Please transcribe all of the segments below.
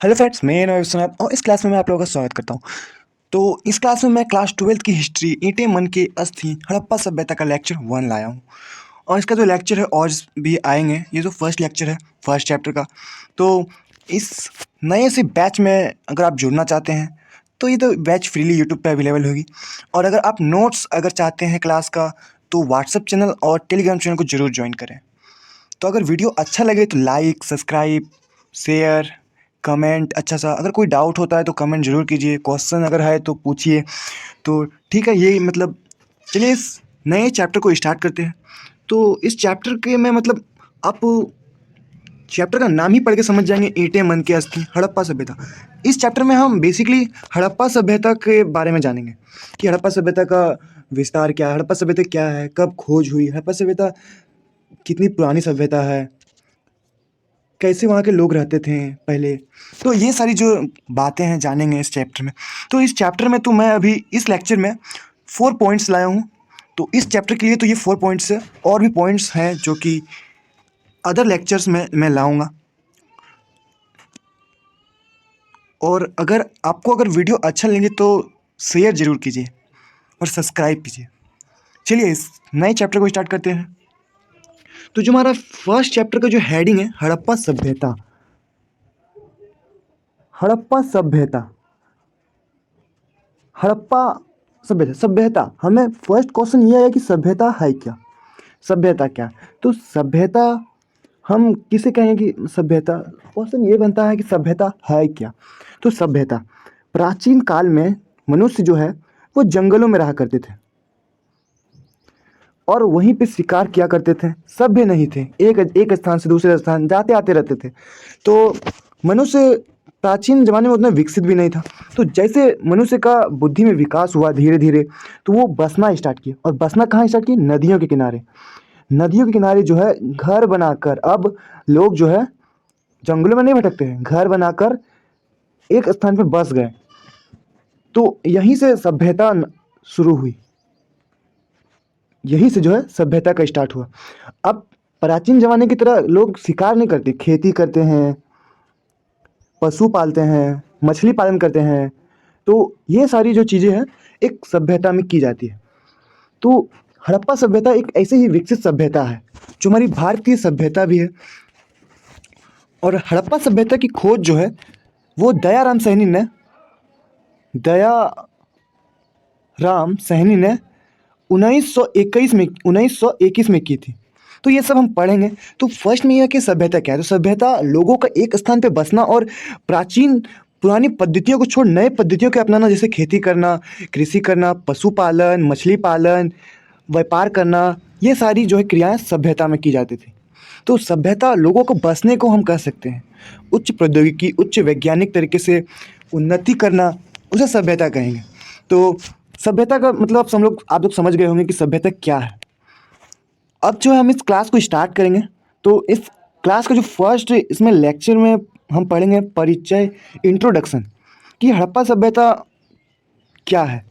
Hello friends, मैं नवीन विश्वनाथ और इस क्लास में मैं आप लोगों का स्वागत करता हूँ। तो इस क्लास में मैं क्लास 12 की हिस्ट्री ईंटें मन के अस्थि हड़प्पा सभ्यता का लेक्चर 1 लाया हूँ। और इसका जो लेक्चर है और भी आएंगे। ये जो फर्स्ट लेक्चर है फर्स्ट चैप्टर का। तो इस नए से बैच में अगर आप जुड़ना चाहते हैं तो ये तो बैच फ्रीली यूट्यूब पे अवेलेबल होगी। और अगर आप नोट्स अगर चाहते हैं क्लास का तो व्हाट्सएप चैनल और टेलीग्राम चैनल को जरूर ज्वाइन करें। तो अगर वीडियो अच्छा लगे तो लाइक, सब्सक्राइब, शेयर, कमेंट अच्छा सा। अगर कोई डाउट होता है तो कमेंट ज़रूर कीजिए, क्वेश्चन अगर है तो पूछिए। तो ठीक है, ये मतलब चलिए इस नए चैप्टर को स्टार्ट करते हैं। तो इस चैप्टर के में मतलब आप चैप्टर का नाम ही पढ़ के समझ जाएंगे, ईंटें मन के अस्थि हड़प्पा सभ्यता। इस चैप्टर में हम बेसिकली हड़प्पा सभ्यता के बारे में जानेंगे कि हड़प्पा सभ्यता का विस्तार क्या है, हड़प्पा सभ्यता क्या है, कब खोज हुई, हड़प्पा सभ्यता कितनी पुरानी सभ्यता है, कैसे वहाँ के लोग रहते थे पहले। तो ये सारी जो बातें हैं जानेंगे इस चैप्टर में। तो इस चैप्टर में तो मैं अभी इस लेक्चर में 4 पॉइंट्स लाया हूँ। तो इस चैप्टर के लिए तो ये 4 पॉइंट्स है, और भी पॉइंट्स हैं जो कि अदर लेक्चर्स में मैं लाऊंगा। और अगर आपको अगर वीडियो अच्छा लगे तो शेयर ज़रूर कीजिए और सब्सक्राइब कीजिए। चलिए इस नए चैप्टर को स्टार्ट करते हैं। तो जो हमारा फर्स्ट चैप्टर का जो हेडिंग है, हड़प्पा सभ्यता। हड़प्पा सभ्यता, हड़प्पा सभ्यता। सभ्यता हमें फर्स्ट क्वेश्चन ये है कि सभ्यता है क्या, सभ्यता क्या। तो सभ्यता हम किसे कहेंगे कि सभ्यता, क्वेश्चन ये बनता है कि सभ्यता है क्या। तो सभ्यता, प्राचीन काल में मनुष्य जो है वो जंगलों में रहा करते थे और वहीं पे शिकार किया करते थे। सभ्य नहीं थे, एक एक स्थान से दूसरे स्थान जाते आते रहते थे। तो मनुष्य प्राचीन जमाने में उतना विकसित भी नहीं था। तो जैसे मनुष्य का बुद्धि में विकास हुआ धीरे धीरे, तो वो बसना स्टार्ट किया। और बसना कहाँ स्टार्ट किया? नदियों के किनारे। नदियों के किनारे जो है घर बनाकर अब लोग जो है जंगलों में नहीं भटकते हैं, घर बनाकर एक स्थान पर बस गए। तो यहीं से सभ्यता शुरू हुई, यहीं से जो है सभ्यता का स्टार्ट हुआ। अब प्राचीन जमाने की तरह लोग शिकार नहीं करते, खेती करते हैं, पशु पालते हैं, मछली पालन करते हैं। तो ये सारी जो चीज़ें हैं एक सभ्यता में की जाती है। तो हड़प्पा सभ्यता एक ऐसे ही विकसित सभ्यता है जो हमारी भारतीय सभ्यता भी है। और हड़प्पा सभ्यता की खोज जो है वो दया राम सहनी ने 1921 में की थी। तो ये सब हम पढ़ेंगे। तो फर्स्ट में यह कि सभ्यता क्या है। तो सभ्यता लोगों का एक स्थान पे बसना और प्राचीन पुरानी पद्धतियों को छोड़ नए पद्धतियों के अपनाना, जैसे खेती करना, कृषि करना, पशुपालन, मछली पालन, व्यापार करना। ये सारी जो है क्रियाएं सभ्यता में की जाती थी। तो सभ्यता लोगों को बसने को हम कह सकते हैं। उच्च प्रौद्योगिकी, उच्च वैज्ञानिक तरीके से उन्नति करना, उसे सभ्यता कहेंगे। तो सभ्यता का मतलब आप लोग समझ गए होंगे कि सभ्यता क्या है। अब जो है हम इस क्लास को स्टार्ट करेंगे। तो इस क्लास का जो फर्स्ट इसमें लेक्चर में हम पढ़ेंगे परिचय, इंट्रोडक्शन, कि हड़प्पा सभ्यता क्या है।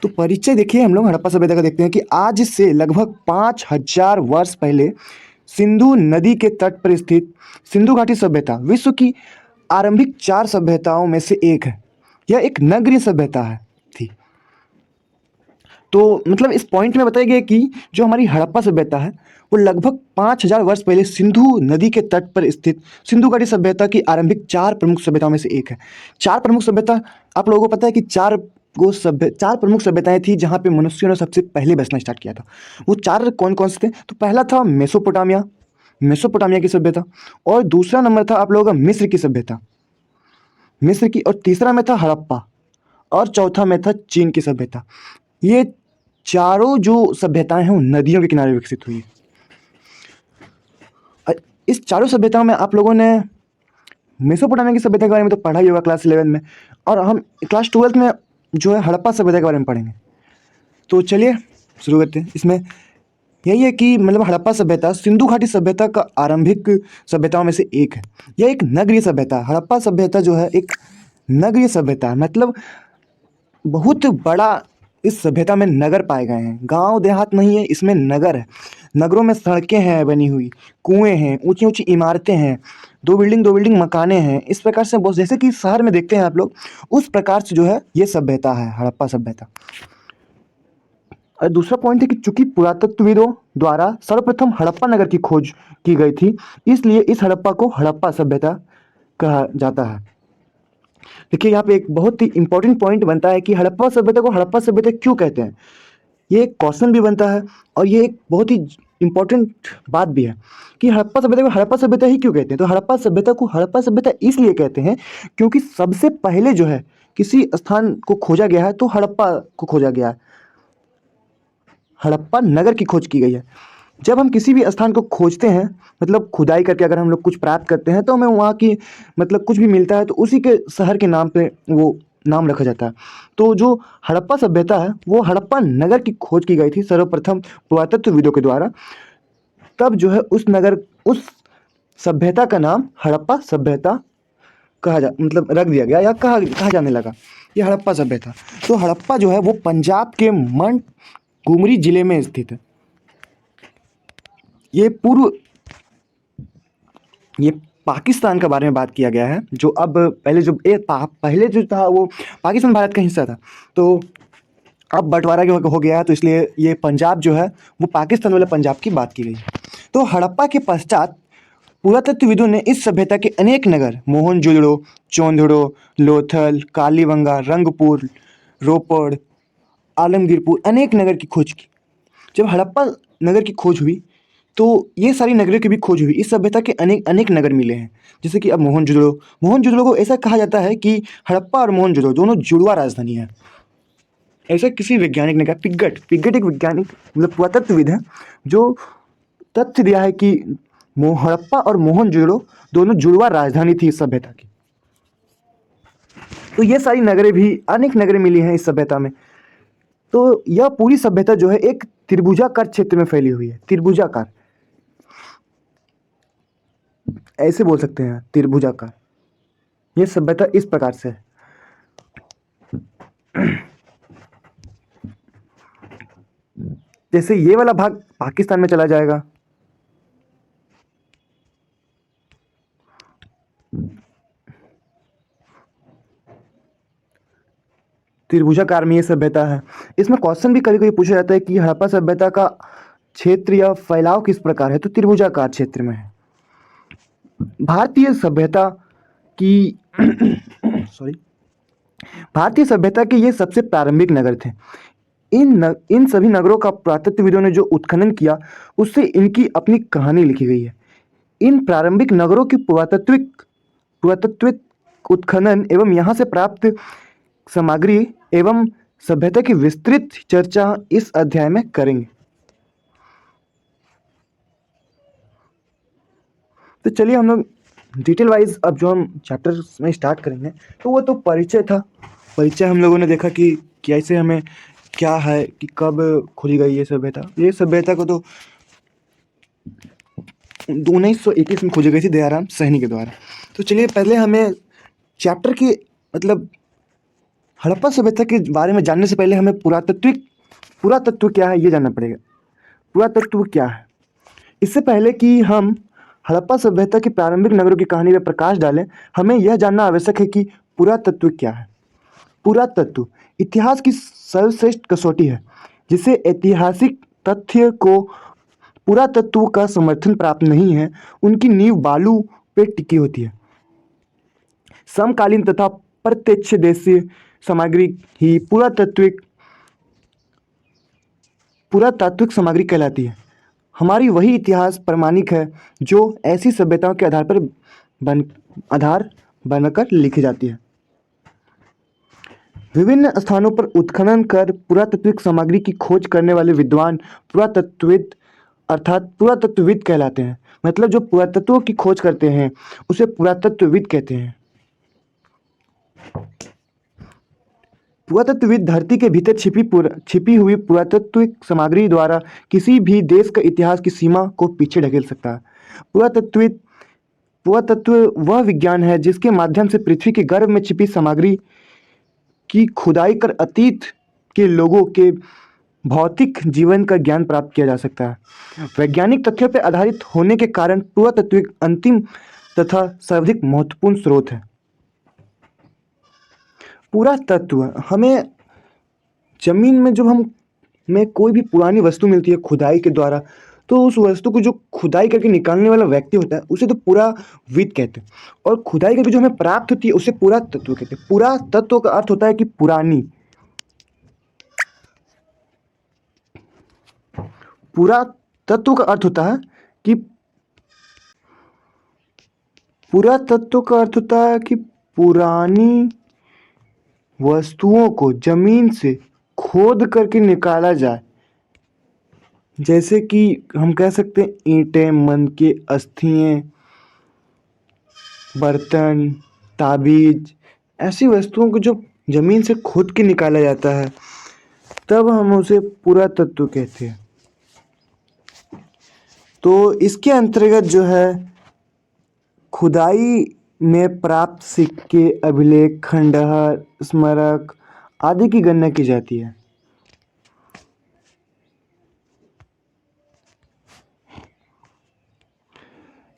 तो परिचय देखिए, हम लोग हड़प्पा सभ्यता का देखते हैं कि आज से लगभग 5000 वर्ष पहले सिंधु नदी के तट पर स्थित सिंधु घाटी सभ्यता विश्व की आरंभिक 4 सभ्यताओं में से एक है। यह एक नगरीय सभ्यता है थी। तो मतलब इस पॉइंट में बताया गया कि जो हमारी हड़प्पा सभ्यता है वो लगभग 5000 वर्ष पहले सिंधु नदी के तट पर स्थित सिंधु घाटी सभ्यता की आरंभिक 4 प्रमुख सभ्यताओं में से एक है। 4 प्रमुख सभ्यता, आप लोगों को पता है कि 4 प्रमुख सभ्यताएं थी जहाँ पे मनुष्यों ने सबसे पहले बसना स्टार्ट किया था। वो 4 कौन कौन से थे? तो पहला था मेसोपोटामिया, मेसोपोटामिया की सभ्यता। और दूसरा नंबर था आप लोगों का मिस्र की सभ्यता, मिस्र की। और तीसरा में था हड़प्पा। और चौथा में था चीन की सभ्यता। ये चारों जो सभ्यताएं हैं वो नदियों के किनारे विकसित हुई। इस चारों सभ्यताओं में आप लोगों ने मेसोपोटामिया की सभ्यता के बारे में तो पढ़ा ही होगा क्लास 11 में। और हम क्लास 12 में जो है हड़प्पा सभ्यता के बारे में पढ़ेंगे। तो चलिए शुरू करते हैं। इसमें यही है कि मतलब हड़प्पा सभ्यता सिंधु घाटी सभ्यता का आरंभिक सभ्यताओं में से एक है। यह एक नगरीय सभ्यता है। हड़प्पा सभ्यता जो है एक नगरीय सभ्यता है, मतलब बहुत बड़ा इस सभ्यता में नगर पाए गए हैं। गांव देहात नहीं है, इसमें नगर है। नगरों में सड़कें हैं बनी हुई, कुएं हैं, ऊंची ऊंची इमारतें हैं, दो बिल्डिंग मकाने हैं, इस प्रकार से बहुत, जैसे कि शहर में देखते हैं आप लोग, उस प्रकार से जो है ये सभ्यता है, हड़प्पा सभ्यता। और दूसरा पॉइंट है कि चूंकि पुरातत्वविदों द्वारा सर्वप्रथम हड़प्पा नगर की खोज की गई थी, इसलिए इस हड़प्पा को हड़प्पा सभ्यता कहा जाता है। देखिए यहाँ पे एक बहुत ही इंपॉर्टेंट पॉइंट बनता है कि हड़प्पा सभ्यता को हड़प्पा सभ्यता क्यों कहते हैं। ये एक क्वेश्चन भी बनता है और ये एक बहुत ही इंपॉर्टेंट बात भी है कि हड़प्पा सभ्यता को हड़प्पा सभ्यता ही क्यों कहते हैं। तो हड़प्पा सभ्यता को हड़प्पा सभ्यता इसलिए कहते हैं क्योंकि सबसे पहले जो है किसी स्थान को खोजा गया है तो हड़प्पा को खोजा गया है, हड़प्पा नगर की खोज की गई है। जब हम किसी भी स्थान को खोजते हैं, मतलब खुदाई करके अगर हम लोग कुछ प्राप्त करते हैं तो हमें वहाँ की मतलब कुछ भी मिलता है तो उसी के शहर के नाम पे वो नाम रखा जाता है। तो जो हड़प्पा सभ्यता है वो हड़प्पा नगर की खोज की गई थी सर्वप्रथम पुरातत्वविदों के द्वारा। तब जो है उस सभ्यता का नाम हड़प्पा सभ्यता मतलब रख दिया गया या कहा जाने लगा, ये हड़प्पा सभ्यता। तो हड़प्पा जो है वो पंजाब के कुमरी जिले में स्थित है। ये पाकिस्तान के बारे में बात किया गया है, जो अब पहले जो था वो पाकिस्तान भारत का हिस्सा था, तो अब बंटवारा हो गया है, तो इसलिए ये पंजाब जो है वो पाकिस्तान वाले पंजाब की बात की गई है। तो हड़प्पा के पश्चात पुरातत्वविदों ने इस सभ्यता के अनेक नगर मोहनजोदड़ो, चौंधड़ो, लोथल, कालीबंगा, रंगपुर, रोपड़, आलमगीरपुर अनेक नगर की खोज की। जब हड़प्पा नगर की खोज हुई तो ये सारी नगरों की भी खोज हुई, इस सभ्यता के अनेक अनेक नगर मिले हैं। जैसे कि अब मोहनजोदड़ो को ऐसा कहा जाता है कि हड़प्पा और मोहनजोदड़ो दोनों जुड़वा राजधानी है, ऐसा किसी वैज्ञानिक ने कहा। पिग्गट एक वैज्ञानिक मतलब पुरातत्वविद है जो तथ्य दिया है कि हड़प्पा और मोहनजोदड़ो दोनों जुड़वा राजधानी थी इस सभ्यता की। तो ये सारी नगरें भी अनेक नगरें मिली हैं इस सभ्यता में। तो यह पूरी सभ्यता जो है एक त्रिभुजाकार क्षेत्र में फैली हुई है, त्रिभुजाकार ऐसे बोल सकते हैं, त्रिभुजाकार। ये सभ्यता इस प्रकार से है। जैसे ये वाला भाग पाकिस्तान में चला जाएगा, त्रिभुजाकार में ये सभ्यता है। इसमें क्वेश्चन भी कभी कभी पूछा जाता है कि हड़प्पा सभ्यता का क्षेत्र या फैलाव किस प्रकार है, तो त्रिभुजाकार क्षेत्र में है। भारतीय सभ्यता की सॉरी भारतीय सभ्यता के ये सबसे प्रारंभिक नगर थे। इन सभी नगरों का पुरातत्वविदों ने जो उत्खनन किया उससे इनकी अपनी कहानी लिखी गई है। इन प्रारंभिक नगरों की पुरातत्विक उत्खनन एवं यहाँ से प्राप्त सामग्री एवं सभ्यता की विस्तृत चर्चा इस अध्याय में करेंगे। तो चलिए हम लोग डिटेल वाइज अब जो हम चैप्टर में स्टार्ट करेंगे, तो वो तो परिचय था। परिचय हम लोगों ने देखा कि कैसे हमें क्या है कि कब खोजी गई ये सभ्यता। ये सभ्यता को तो 1921 में खोजी गई थी दयाराम सैनी के द्वारा। तो चलिए पहले हमें चैप्टर की मतलब हड़प्पा सभ्यता के बारे में जानने से पहले हमें पुरातत्व क्या है ये जानना पड़ेगा। पुरातत्व क्या है, इससे पहले कि हम हड़प्पा सभ्यता की प्रारंभिक नगरों की कहानी पर प्रकाश डालें, हमें यह जानना आवश्यक है कि पुरातत्व क्या है। पुरातत्व इतिहास की सर्वश्रेष्ठ कसौटी है जिसे ऐतिहासिक तथ्य को पुरातत्व का समर्थन प्राप्त नहीं है, उनकी नींव बालू पे टिकी होती है। समकालीन तथा प्रत्यक्षदेशीय सामग्री ही पुरातात्विक सामग्री कहलाती है। हमारी वही इतिहास प्रमाणिक है जो ऐसी सभ्यताओं के आधार बनकर लिखी जाती है। विभिन्न स्थानों पर उत्खनन कर पुरातात्विक सामग्री की खोज करने वाले विद्वान पुरातत्वविद अर्थात पुरातत्वविद कहलाते हैं। मतलब जो पुरातत्वों की खोज करते हैं उसे पुरातत्वविद कहते हैं। पुरातत्वविद धरती के भीतर छिपी हुई पुरातत्विक सामग्री द्वारा किसी भी देश का इतिहास की सीमा को पीछे ढकेल सकता है। पुरातत्व वह विज्ञान है जिसके माध्यम से पृथ्वी के गर्भ में छिपी सामग्री की खुदाई कर अतीत के लोगों के भौतिक जीवन का ज्ञान प्राप्त किया जा सकता है। वैज्ञानिक तथ्यों पर आधारित होने के कारण पुरातत्विक अंतिम तथा सर्वाधिक महत्वपूर्ण स्रोत है। पुरातत्व हमें जमीन में जब हम में कोई भी पुरानी वस्तु मिलती है खुदाई के द्वारा, तो उस वस्तु को जो खुदाई करके निकालने वाला व्यक्ति होता है उसे तो पुराविद कहते हैं, और खुदाई करके जो हमें प्राप्त होती है उसे पुरातत्व कहते हैं। पुरातत्व का अर्थ होता है कि पुरानी। पुरातत्व का अर्थ होता है कि पुरातत्व का अर्थ होता है कि पुरानी वस्तुओं को जमीन से खोद करके निकाला जाए। जैसे कि हम कह सकते हैं ईंटें, मन के अस्थियां, बर्तन, ताबीज, ऐसी वस्तुओं को जो जमीन से खोद के निकाला जाता है तब हम उसे पुरातत्व कहते हैं। तो इसके अंतर्गत जो है खुदाई में प्राप्त सिक्के, अभिलेख, खंडहर, स्मारक आदि की गणना की जाती है।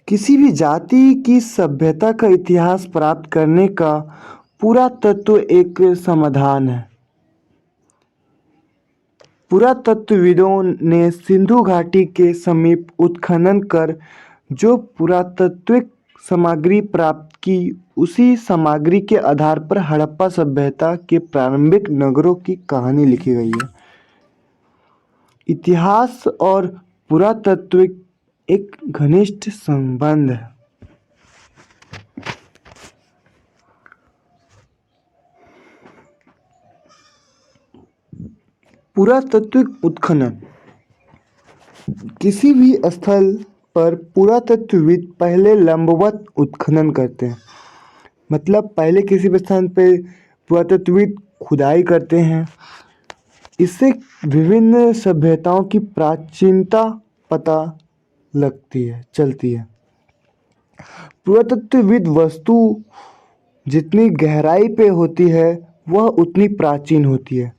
किसी भी जाति की सभ्यता का इतिहास प्राप्त करने का पुरातत्व एक समाधान है। पुरातत्वविदों ने सिंधु घाटी के समीप उत्खनन कर जो पुरातात्विक सामग्री प्राप्त की, उसी सामग्री के आधार पर हड़प्पा सभ्यता के प्रारंभिक नगरों की कहानी लिखी गई है। इतिहास और पुरातत्व एक घनिष्ठ संबंध है। पुरातात्विक उत्खनन किसी भी स्थल पर पुरातत्वविद पहले लंबवत उत्खनन करते हैं। मतलब पहले किसी भी स्थान पे पुरातत्वविद खुदाई करते हैं। इससे विभिन्न सभ्यताओं की प्राचीनता पता चलती है। पुरातत्वविद वस्तु जितनी गहराई पे होती है वह उतनी प्राचीन होती है।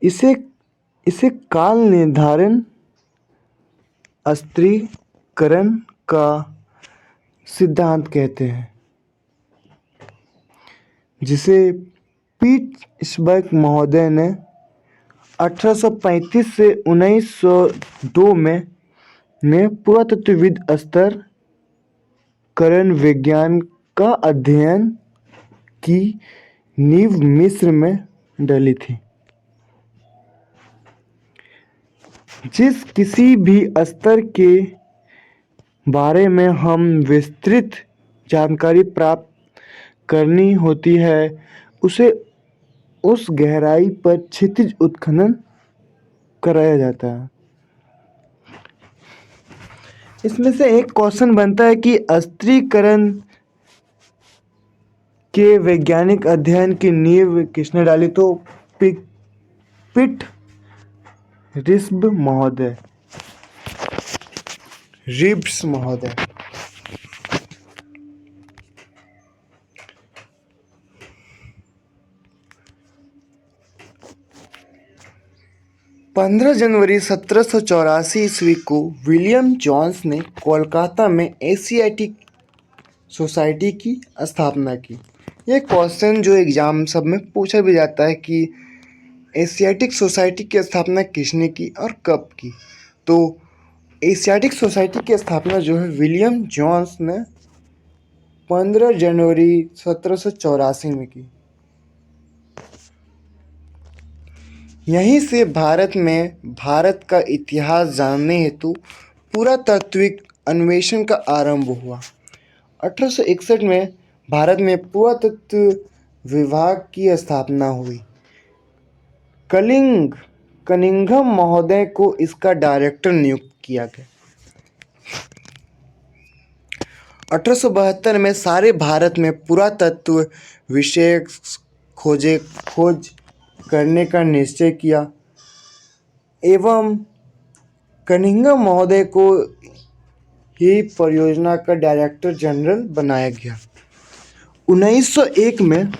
इसे इसे काल निर्धारण स्थिरीकरण का सिद्धांत कहते हैं, जिसे पीट्सबर्ग महोदय ने 1835 से 1902 में पुरातत्वविद स्तर करण विज्ञान का अध्ययन की नींव मिस्र में डली थी। जिस किसी भी स्तर के बारे में हम विस्तृत जानकारी प्राप्त करनी होती है उसे उस गहराई पर क्षितिज उत्खनन कराया जाता है। इसमें से एक क्वेश्चन बनता है कि स्थिरीकरण के वैज्ञानिक अध्ययन की नींव किसने डाली? तो पिट रिब्स महोदय। पंद्रह जनवरी 1784 ईस्वी को विलियम जोन्स ने कोलकाता में एशियाटिक सोसाइटी की स्थापना की। यह क्वेश्चन जो एग्जाम सब में पूछा भी जाता है कि एशियाटिक सोसाइटी की स्थापना किसने की और कब की। तो एशियाटिक सोसाइटी की स्थापना जो है विलियम जोन्स ने 15 जनवरी 1784 में की। यहीं से भारत का इतिहास जानने हेतु पुरातात्विक अन्वेषण का आरंभ हुआ। 1861 में भारत में पुरातत्व विभाग की स्थापना हुई। कनिंघम महोदय को इसका डायरेक्टर नियुक्त किया गया। 1872 में सारे भारत में पुरातत्व विषय खोज करने का निश्चय किया एवं कनिंघम महोदय को ही परियोजना का डायरेक्टर जनरल बनाया गया। 1901 में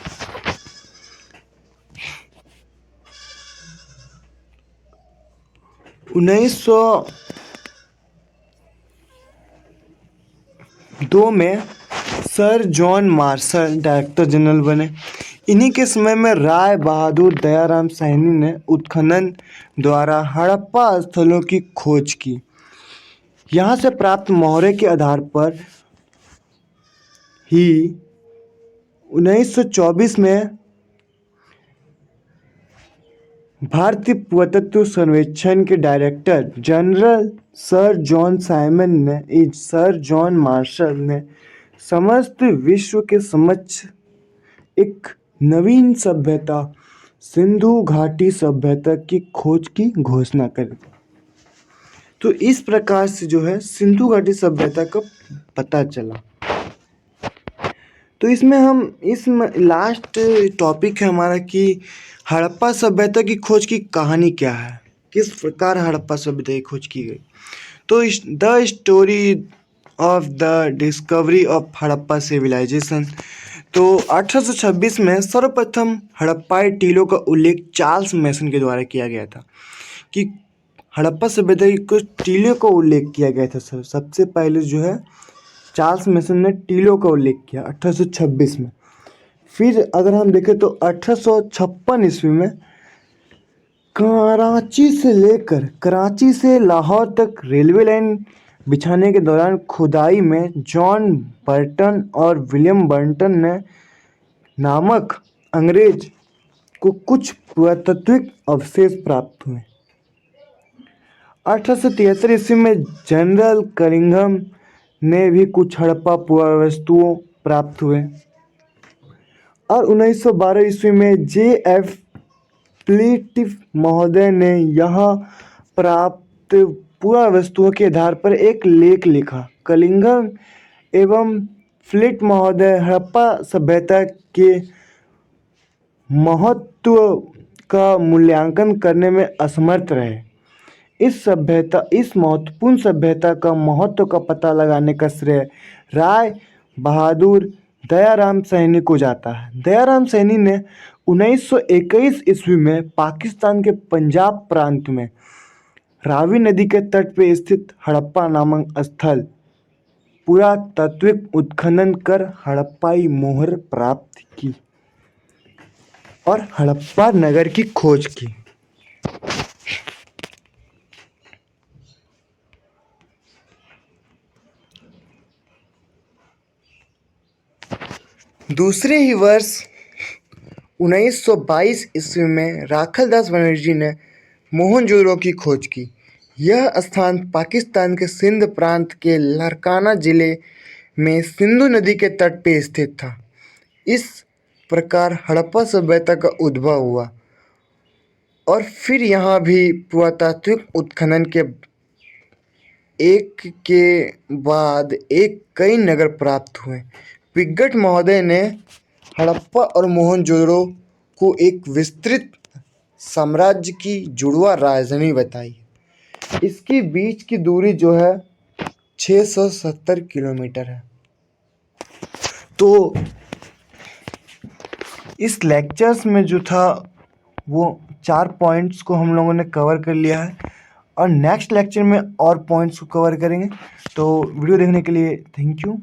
2 में sir John Marshall director general बने। इन्हीं के समय में राय बहादुर दयाराम साहनी ने उत्खनन द्वारा हड़प्पा स्थलों की खोज की। यहाँ से प्राप्त मोहरे के आधार पर ही 1924 में भारतीय पुरातत्व सर्वेक्षण के director general sir John Marshall ने समस्त विश्व के समक्ष एक नवीन सभ्यता सिंधु घाटी सभ्यता की खोज की घोषणा करी। तो इस प्रकार से जो है सिंधु घाटी सभ्यता का पता चला। तो इसमें हम लास्ट टॉपिक है हमारा कि हड़प्पा सभ्यता की खोज की कहानी क्या है, किस प्रकार हड़प्पा सभ्यता की खोज की गई। तो the story of the discovery of Harappa civilisation. तो 1826 में सर्वप्रथम हड़प्पाई टीलों का उल्लेख चार्ल्स मैसन के द्वारा किया गया था कि हड़प्पा सभ्यता की कुछ टीलों का उल्लेख किया गया था। सबसे पहले जो है चार्ल्स मैसन ने टीलों का उल्लेख किया 1826 में। फिर अगर हम देखें तो 1856 ईस्वी में कराची से लाहौर तक रेलवे लाइन बिछाने के दौरान खुदाई में जॉन बर्टन और विलियम बर्टन ने नामक अंग्रेज को कुछ पुरातात्विक अवशेष प्राप्त हुए। 1873 ईस्वी में जनरल कनिंघम ने भी कुछ हड़प्पा पुरावस्तुओं प्राप्त हुए और 1912 ईस्वी में J.F. प्लीटिफ महोदय ने यहाँ प्राप्त पुरावस्तुओं के आधार पर एक लेख लिखा। कनिंघम एवं फ्लिट महोदय हड़प्पा सभ्यता के महत्व का मूल्यांकन करने में असमर्थ रहे। इस महत्वपूर्ण सभ्यता का महत्व का पता लगाने का श्रेय राय बहादुर दयाराम साहनी को जाता है। दयाराम साहनी ने 1921 ईस्वी में पाकिस्तान के पंजाब प्रांत में रावी नदी के तट पर स्थित हड़प्पा नामक स्थल पुरातात्विक उत्खनन कर हड़प्पाई मोहर प्राप्त की और हड़प्पा नगर की खोज की। दूसरे ही वर्ष 1922 ईस्वी में राखलदास बनर्जी ने मोहनजोदड़ो की खोज की। यह स्थान पाकिस्तान के सिंध प्रांत के लारकाना जिले में सिंधु नदी के तट पर स्थित था। इस प्रकार हड़प्पा सभ्यता का उद्भव हुआ और फिर यहाँ भी पुरातात्विक उत्खनन के एक के बाद एक कई नगर प्राप्त हुए। पिग्गट महोदय ने हड़प्पा और मोहनजोदड़ो को एक विस्तृत साम्राज्य की जुड़वा राजधानी बताई। इसके बीच की दूरी जो है 670 किलोमीटर है। तो इस लेक्चर्स में जो था वो 4 पॉइंट्स को हम लोगों ने कवर कर लिया है और नेक्स्ट लेक्चर में और पॉइंट्स को कवर करेंगे। तो वीडियो देखने के लिए थैंक यू।